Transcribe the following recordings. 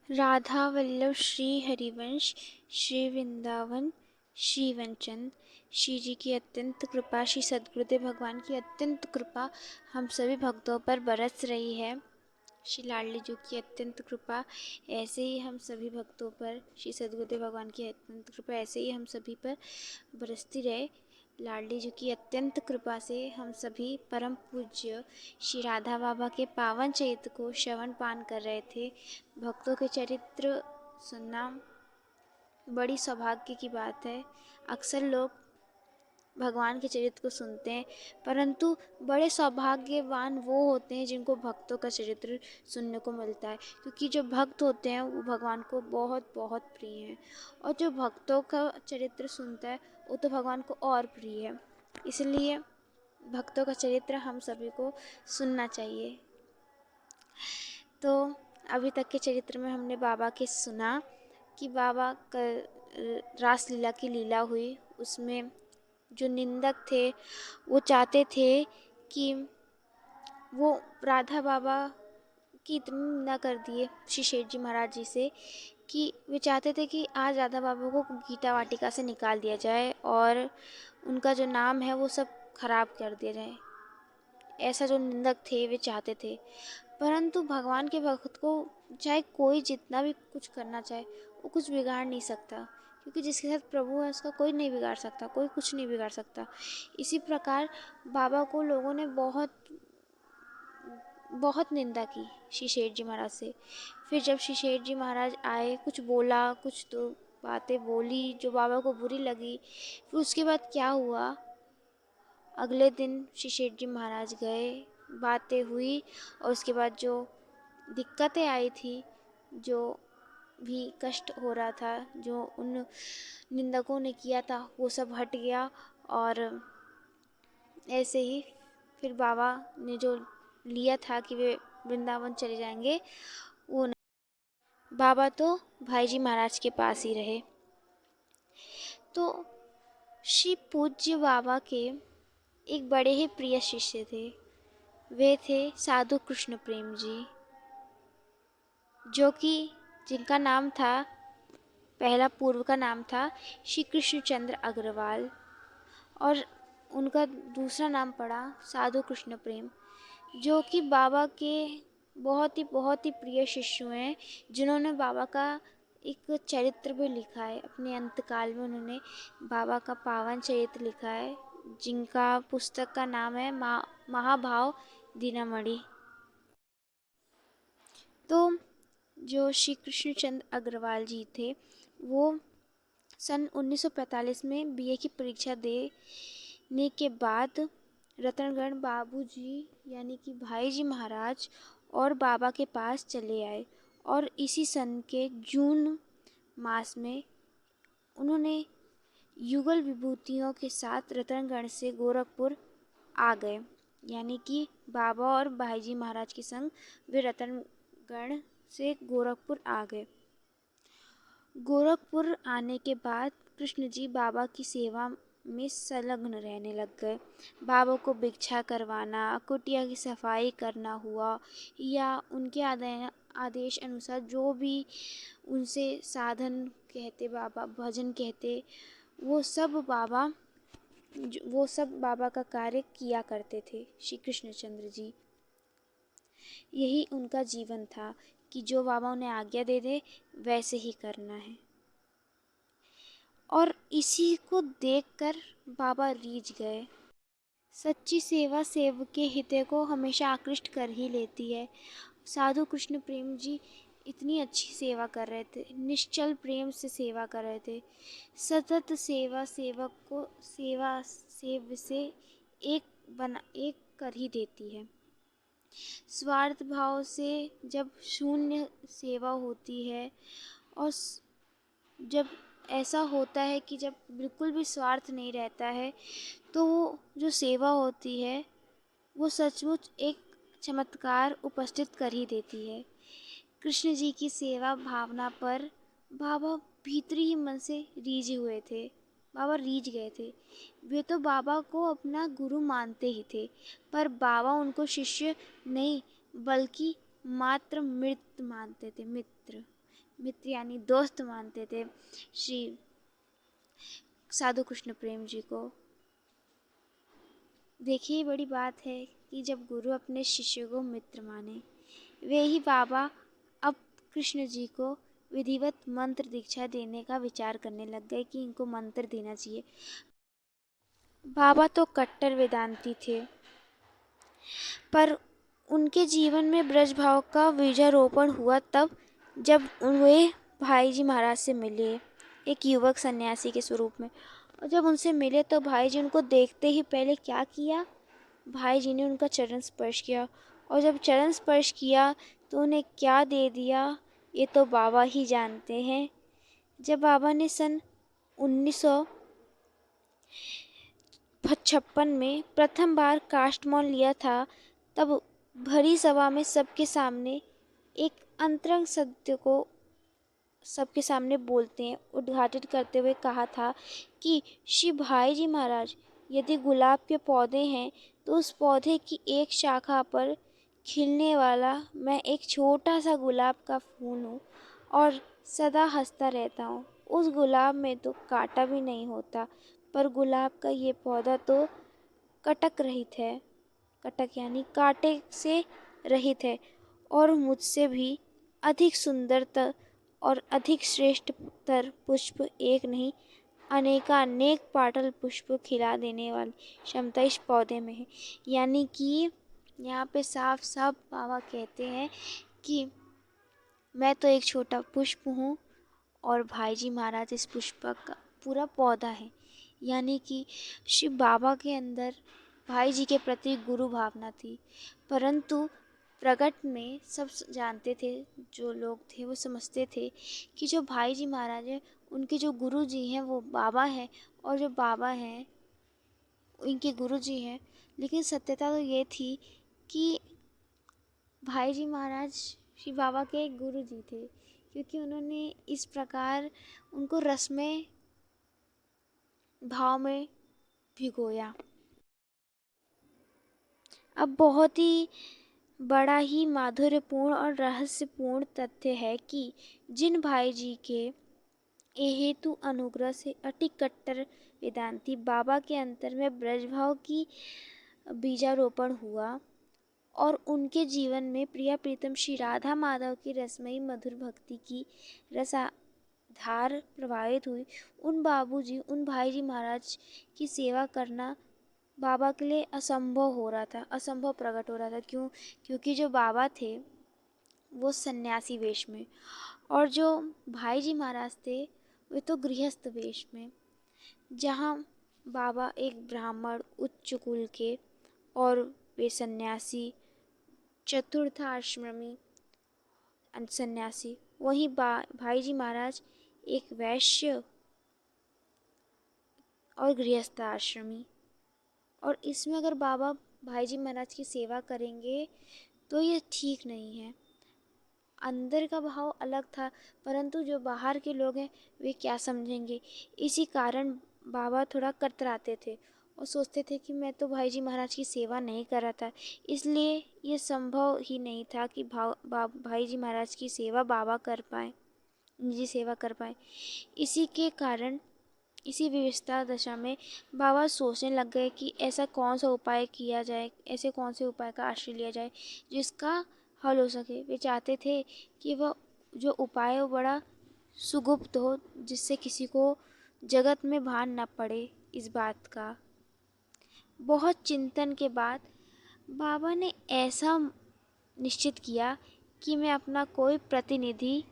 राधा वल्लभ श्री हरिवंश श्री वृंदावन श्री वंचन श्री जी की अत्यंत कृपा, श्री सद्गुरुदेव भगवान की अत्यंत कृपा हम सभी भक्तों पर बरस रही है। श्री लाडली जी की अत्यंत कृपा ऐसे ही हम सभी भक्तों पर, श्री सद्गुरुदेव भगवान की अत्यंत कृपा ऐसे ही हम सभी पर बरसती रहे। लाडली जी की अत्यंत कृपा से हम सभी परम पूज्य श्री राधा बाबा के पावन चरित्र को श्रवण पान कर रहे थे। भक्तों के चरित्र सुनना बड़ी सौभाग्य की बात है। अक्सर लोग भगवान के चरित्र को सुनते हैं, परंतु बड़े सौभाग्यवान वो होते हैं जिनको भक्तों का चरित्र सुनने को मिलता है, क्योंकि जो भक्त होते हैं वो भगवान को बहुत बहुत प्रिय हैं, और जो भक्तों का चरित्र सुनता है वो तो भगवान को और प्रिय है। इसलिए भक्तों का चरित्र हम सभी को सुनना चाहिए। तो अभी तक के चरित्र में हमने बाबा के सुना कि बाबा का रास लीला की लीला हुई, उसमें जो निंदक थे वो चाहते थे कि वो राधा बाबा की इतनी निंदा कर दिए श्री शेठ जी महाराज जी से कि वे चाहते थे कि आज राधा बाबा को गीता वाटिका से निकाल दिया जाए और उनका जो नाम है वो सब खराब कर दिया जाए। ऐसा जो निंदक थे वे चाहते थे, परंतु भगवान के भक्त को चाहे कोई जितना भी कुछ करना चाहे वो कुछ बिगाड़ नहीं सकता, क्योंकि जिसके साथ प्रभु है उसका कोई नहीं बिगाड़ सकता, कोई कुछ नहीं बिगाड़ सकता। इसी प्रकार बाबा को लोगों ने बहुत बहुत निंदा की श्री शेठ जी महाराज से। फिर जब श्री शेठ जी महाराज आए, कुछ बोला, कुछ तो बातें बोली जो बाबा को बुरी लगी। फिर उसके बाद क्या हुआ, अगले दिन श्री शेठ जी महाराज गए, बातें हुई, और उसके बाद जो दिक्कतें आई थी, जो भी कष्ट हो रहा था, जो उन निंदकों ने किया था वो सब हट गया। और ऐसे ही फिर बाबा ने जो लिया था कि वे वृंदावन चले जाएंगे, वो नहीं। बाबा तो भाई जी महाराज के पास ही रहे। तो श्री पूज्य बाबा के एक बड़े ही प्रिय शिष्य थे, वे थे साधु कृष्ण प्रेम जी, जो कि जिनका नाम था, पहला पूर्व का नाम था श्री कृष्ण चंद्र अग्रवाल, और उनका दूसरा नाम पड़ा साधु कृष्ण प्रेम, जो कि बाबा के बहुत ही प्रिय शिष्य हैं, जिन्होंने बाबा का एक चरित्र भी लिखा है। अपने अंतकाल में उन्होंने बाबा का पावन चरित्र लिखा है, जिनका पुस्तक का नाम है महाभाव दीनामणि। तो जो श्री कृष्णचंद्र अग्रवाल जी थे, वो सन 1945 में बीए की परीक्षा देने के बाद रतनगढ़ बाबू जी यानी कि भाई जी महाराज और बाबा के पास चले आए, और इसी सन के जून मास में उन्होंने युगल विभूतियों के साथ रतनगढ़ से गोरखपुर आ गए। यानी कि बाबा और भाई जी महाराज के संग वे रतनगढ़ से गोरखपुर आ गए। गोरखपुर आने के बाद कृष्ण जी बाबा की सेवा में संलग्न रहने लग गए। बाबा को भिक्षा करवाना, कुटिया की सफाई करना हुआ, या उनके आदेश अनुसार जो भी उनसे साधन कहते, बाबा भजन कहते, वो सब बाबा का कार्य किया करते थे श्री कृष्णचंद्र जी। यही उनका जीवन था कि जो बाबा उन्हें आज्ञा दे दे वैसे ही करना है, और इसी को देखकर बाबा रीझ गए। सच्ची सेवा सेवक के हित को हमेशा आकृष्ट कर ही लेती है। साधु कृष्ण प्रेम जी इतनी अच्छी सेवा कर रहे थे, निश्चल प्रेम से सेवा कर रहे थे। सतत सेवा सेवक को सेवा सेव से एक कर ही देती है। स्वार्थ भाव से जब शून्य सेवा होती है, और जब ऐसा होता है कि जब बिल्कुल भी स्वार्थ नहीं रहता है, तो वो जो सेवा होती है वो सचमुच एक चमत्कार उपस्थित कर ही देती है। कृष्ण जी की सेवा भावना पर बाबा भीतरी ही मन से रीझे हुए थे। बाबा रीझ गए थे। वे तो बाबा को अपना गुरु मानते ही थे, पर बाबा उनको शिष्य नहीं बल्कि मात्र मित्र मानते थे, मित्र। मित्र यानी दोस्त मानते थे श्री साधु कृष्ण प्रेम जी को। देखिए बड़ी बात है कि जब गुरु अपने शिष्य को मित्र माने, वे ही बाबा अब कृष्ण जी को विधिवत मंत्र दीक्षा देने का विचार करने लग गए कि इनको मंत्र देना चाहिए। बाबा तो कट्टर वेदांती थे, पर उनके जीवन में ब्रज भाव का बीजारोपण हुआ तब जब वे भाई जी महाराज से मिले एक युवक सन्यासी के स्वरूप में। और जब उनसे मिले तो भाई जी उनको देखते ही पहले क्या किया, भाई जी ने उनका चरण स्पर्श किया। और जब चरण स्पर्श किया तो उन्हें क्या दे दिया ये तो बाबा ही जानते हैं। जब बाबा ने सन 1956 में प्रथम बार काष्ठमौल लिया था, तब भरी सभा में सबके सामने एक अंतरंग सत्य को सबके सामने बोलते हैं उद्घाटित करते हुए कहा था कि श्री भाई जी महाराज, यदि गुलाब के पौधे हैं तो उस पौधे की एक शाखा पर खिलने वाला मैं एक छोटा सा गुलाब का फूल हूँ और सदा हंसता रहता हूँ। उस गुलाब में तो कांटा भी नहीं होता, पर गुलाब का ये पौधा तो कटक रहित है, कटक यानी कांटे से रहित है, और मुझसे भी अधिक सुंदरतर और अधिक श्रेष्ठतर पुष्प एक नहीं अनेकानेक पाटल पुष्प खिला देने वाली क्षमता इस पौधे में है। यानी कि यहाँ पे साफ साफ बाबा कहते हैं कि मैं तो एक छोटा पुष्प हूँ और भाई जी महाराज इस पुष्प का पूरा पौधा है। यानी कि शिव बाबा के अंदर भाई जी के प्रति गुरु भावना थी, परंतु प्रकट में सब जानते थे, जो लोग थे वो समझते थे कि जो भाई जी महाराज हैं उनके जो गुरु जी हैं वो बाबा हैं और जो बाबा हैं उनके गुरु जी हैं। लेकिन सत्यता तो ये थी कि भाई जी महाराज श्री बाबा के एक गुरु जी थे, क्योंकि उन्होंने इस प्रकार उनको रस में भाव में भिगोया। अब बहुत ही बड़ा ही माधुर्यपूर्ण और रहस्यपूर्ण तथ्य है कि जिन भाई जी के ये हेतु अनुग्रह से अति कट्टर वेदांती बाबा के अंतर में ब्रजभाव की बीजारोपण हुआ और उनके जीवन में प्रिया प्रीतम श्री राधा माधव की रसमयी मधुर भक्ति की रसाधार प्रवाहित हुई, उन बाबूजी उन भाई जी महाराज की सेवा करना बाबा के लिए असंभव हो रहा था, असंभव प्रकट हो रहा था। क्यों? क्योंकि जो बाबा थे वो सन्यासी वेश में और जो भाई जी महाराज थे वे तो गृहस्थ वेश में। जहाँ बाबा एक ब्राह्मण उच्च कुल के और वे सन्यासी चतुर्थ आश्रमी सन्यासी, वहीं भाई जी महाराज एक वैश्य और गृहस्थ आश्रमी। और इसमें अगर बाबा भाई जी महाराज की सेवा करेंगे तो ये ठीक नहीं है। अंदर का भाव अलग था, परंतु जो बाहर के लोग हैं वे क्या समझेंगे, इसी कारण बाबा थोड़ा कतराते थे और सोचते थे कि मैं तो भाई जी महाराज की सेवा नहीं कर रहा था, इसलिए ये संभव ही नहीं था कि भाई जी महाराज की सेवा बाबा कर पाए, निजी सेवा कर पाए। इसी के कारण इसी विवशता दशा में बाबा सोचने लग गए कि ऐसा कौन सा उपाय किया जाए, ऐसे कौन से उपाय का आश्रय लिया जाए जिसका हल हो सके। वे चाहते थे कि वह जो उपाय हो बड़ा सुगुप्त हो, जिससे किसी को जगत में भान न पड़े इस बात का। बहुत चिंतन के बाद बाबा ने ऐसा निश्चित किया कि मैं अपना कोई प्रतिनिधि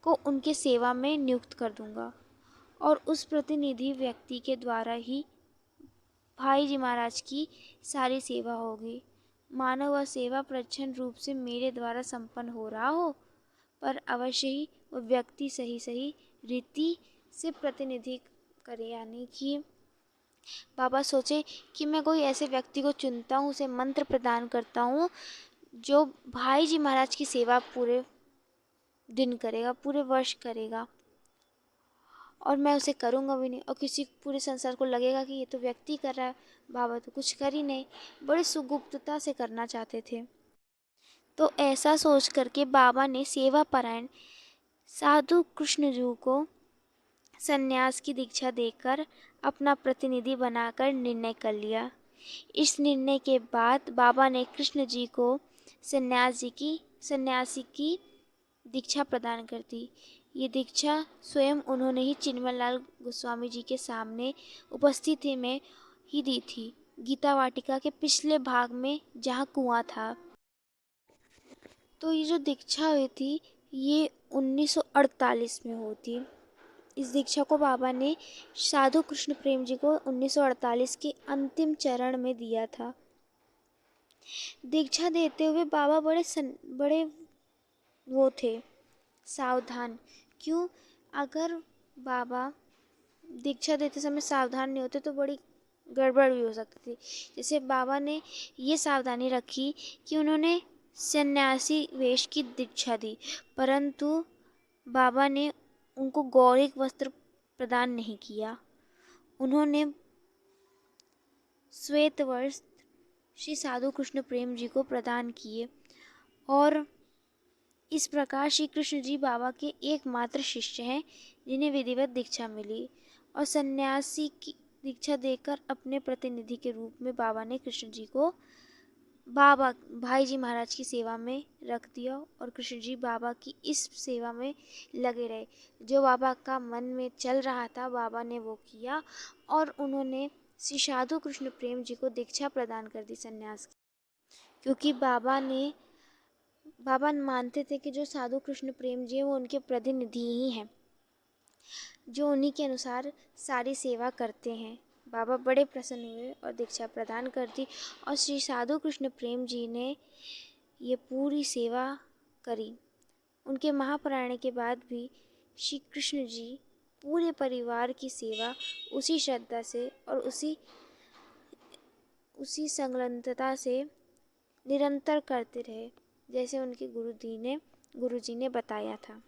को उनके सेवा में नियुक्त कर दूंगा और उस प्रतिनिधि व्यक्ति के द्वारा ही भाई जी महाराज की सारी सेवा होगी। मानो वह सेवा प्रच्छन्न रूप से मेरे द्वारा संपन्न हो रहा हो, पर अवश्य ही वह व्यक्ति सही सही रीति से प्रतिनिधि करे। यानी कि बाबा सोचे कि मैं कोई ऐसे व्यक्ति को चुनता हूँ, उसे मंत्र प्रदान करता हूँ जो भाई जी महाराज की सेवा पूरे दिन करेगा, पूरे वर्ष करेगा, और मैं उसे करूँगा भी नहीं। और किसी पूरे संसार को लगेगा कि ये तो व्यक्ति कर रहा है, बाबा तो कुछ कर ही नहीं। बड़ी सुगुप्तता से करना चाहते थे। तो ऐसा सोच करके बाबा ने सेवा परायण साधु कृष्णजू को सन्यास की दीक्षा देकर अपना प्रतिनिधि बनाकर निर्णय कर लिया। इस निर्णय के बाद बाबा ने कृष्ण जी को सन्यासी की दीक्षा प्रदान कर दी। ये दीक्षा स्वयं उन्होंने ही चिन्मयलाल गोस्वामी जी के सामने उपस्थिति में ही दी थी, गीता वाटिका के पिछले भाग में जहाँ कुआं था। तो ये जो दीक्षा हुई थी ये 1948 में हुई थी। इस दीक्षा को बाबा ने साधु कृष्ण प्रेम जी को 1948 के अंतिम चरण में दिया था। दीक्षा देते हुए बाबा बड़े वो थे सावधान। क्यों? अगर बाबा दीक्षा देते समय सावधान नहीं होते तो बड़ी गड़बड़ भी हो सकती थी। जैसे बाबा ने ये सावधानी रखी कि उन्होंने सन्यासी वेश की दीक्षा दी, परंतु बाबा ने उनको गौरिक वस्त्र प्रदान नहीं किया। उन्होंने श्वेत वस्त्र श्री साधु कृष्ण प्रेम जी को प्रदान किए और इस प्रकार श्री कृष्ण जी बाबा के एकमात्र शिष्य हैं जिन्हें विधिवत दीक्षा मिली और सन्यासी की दीक्षा देकर अपने प्रतिनिधि के रूप में बाबा ने कृष्ण जी को बाबा भाई जी महाराज की सेवा में रख दिया और कृष्ण जी बाबा की इस सेवा में लगे रहे। जो बाबा का मन में चल रहा था बाबा ने वो किया और उन्होंने श्री साधु कृष्ण प्रेम जी को दीक्षा प्रदान कर दी सन्यास की। क्योंकि बाबा मानते थे कि जो साधु कृष्ण प्रेम जी हैं वो उनके प्रतिनिधि ही हैं, जो उन्हीं के अनुसार सारी सेवा करते हैं। बाबा बड़े प्रसन्न हुए और दीक्षा प्रदान कर दी और श्री साधु कृष्ण प्रेम जी ने ये पूरी सेवा करी। उनके महाप्राण के बाद भी श्री कृष्ण जी पूरे परिवार की सेवा उसी श्रद्धा से और उसी संलग्नता से निरंतर करते रहे जैसे उनके गुरु जी ने बताया था।